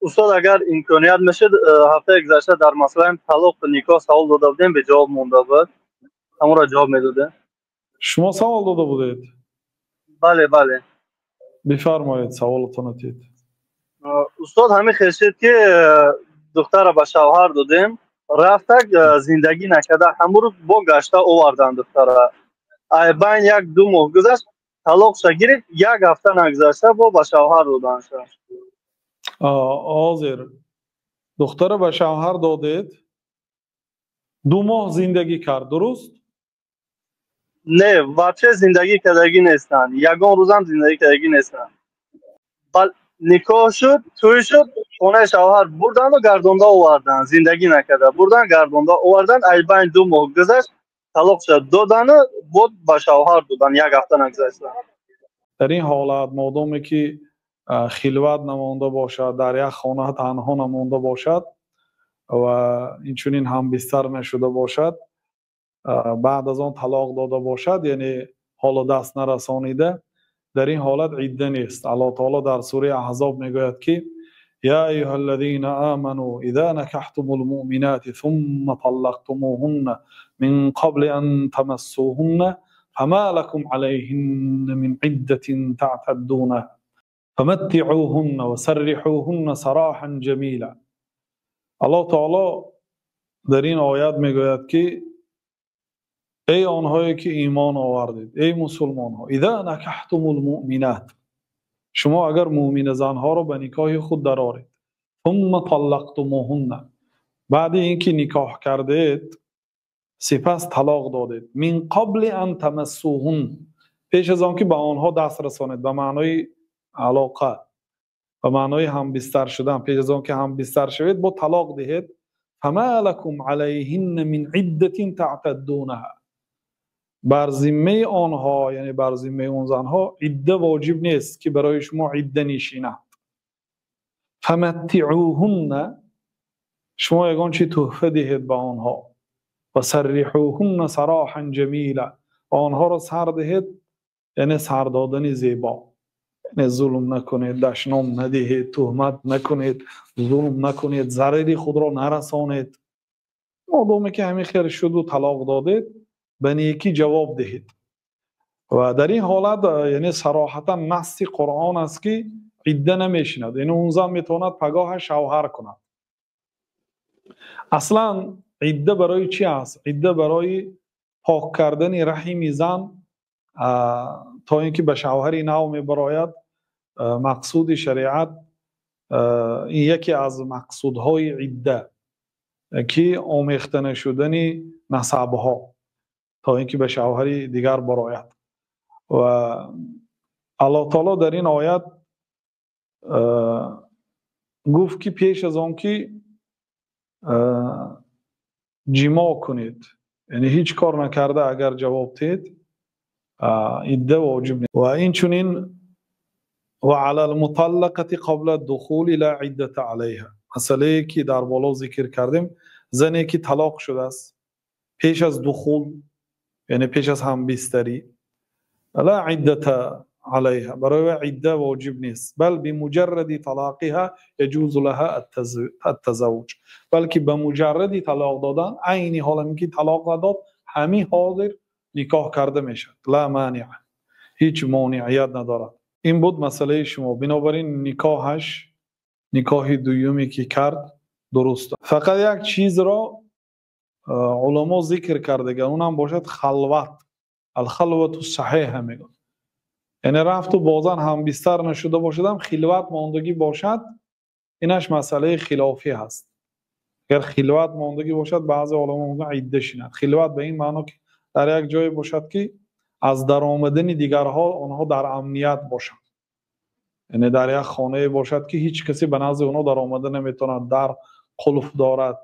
استاد اگر امکانیت میشه هفته گذشته در مسئله طلاق و نکاح سوال داده بودیم به جواب مونده بود همون را جواب میداده. شما سوال داده بودید؟ بله بله. بفرمایید سوالتون دید. استاد همین خیشید که دختر به شوهر دادیم رفته زندگی نکرده همون رو با گشته آوردن دختر بین یک دو ماه گذشت طلاق گرفت یک هفته نگذشته با به شوهر دادن شد. حاضر دختر به شوهر دادید 2 ماه زندگی کرد درست؟ نه بچه زندگی کردگی نیستن یگان روز هم زندگی کردگی نیستن. نکاح شد توی شد خونه شوهر بردن و گردونده آوردن زندگی نکرده بردن گردونده آوردن ای بین 2 ماه گذشت طلاق شد دادن و بود به شوهر دادن یک هفته نگذشته. در این حالت مادامی که خلوت نمانده باشد در یک خانه تنها نمانده باشد و اینچنین هم بستر نشده باشد بعد از آن طلاق داده باشد یعنی حال دست نرسانیده در این حالت عده نیست. الله تعالی در سوره احزاب میگوید که یا ایها الذین آمنوا اذا نکحتم المؤمنات ثم طلقتموهن من قبل ان تمسوهن فما لكم عليهن من عدة تعتدونها فمتعوهن وسرحوهن سراحا جمیلا. الله تعالی در این آیات میگوید که ای آنهایی که ایمان آوردید ای مسلمان ها اذا نکحتم المؤمنات شما اگر مؤمن زنها رو به نکاح خود درآورید ثم طلقتموهن بعد اینکه نکاح کردید سپس طلاق دادید من قبل ان تمسوهن پیش از آن که به آنها دست رسانید به معنای علاقه به معنای هم بستر شدن پیش از آن که هم بستر شوید با طلاق دهید فما لكم عليهن من عدة تعتدونها بر ذمه آنها یعنی بر ذمه اون زنها عده واجب نیست که برای شما عده نشینند. فمتعوهن شما یگان چی تحفه دهید به آنها و سرحوهن سراحا جمیلا آنها را سر دهید یعنی سر دادن زیبا یعنی ظلم نکنید دشنام ندهید تهمت نکنید ظلم نکنید ضرری خود را نرسانید مادامی که همین خیر شد و طلاق دادید به نیکی جواب دهید و در این حالت یعنی صراحتا نص قرآن است که عده نمیشیند یعنی اون زن میتواند پگاه شوهر کند. اصلا عده برای چی است؟ عده برای پاک کردن رحم زن تا اینکه به شوهری نو میبراید. مقصود شریعت این یکی از مقصودهای عده که آمیخته شدن نسبها تا اینکه به شوهری دیگر براید و الله تعالی در این آیت گفت که پیش از آن که جماع کنید یعنی هیچ کار نکرده اگر جواب دهید عده واجب نیست. و این چنین و علی المطلقه قبل الدخول لا عده علیها مسئله که در بالا ذکر کردیم زنی که طلاق شده است پیش از دخول یعنی پیش از هم بستری لا عده علیها برای عده واجب نیست بل بمجرد طلاقها يجوز لها التزوج بلکه به مجرد طلاق دادن عین حالا که طلاق داد همین حاضر نکاح کرده میشد لا مانع هیچ مانعیت ندارد. این بود مسئله شما. بنابراین نکاحش نکاح دومی که کرد درست. فقط یک چیز را علما ذکر کرده اونم باشد خلوت. الخلوت صحیح میگن یعنی رفت و بازن هم بستر نشده باشد خلوت ماندگی باشد اینش مسئله خلافی هست. اگر خلوت ماندگی باشد بعضی علما میگن عده شینند. خلوت به این معنی که در یک جای باشد که از در آمدن دیگرها آنها در امنیت باشند یعنی در یک خانه باشد که هیچ کسی به نزد اونها در آمده نمیتواند در قلف دارد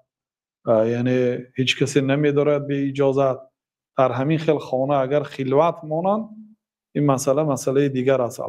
یعنی هیچ کسی نمیدارد به اجازت در همین خیل خانه اگر خلوت مانند این مسئله دیگر است.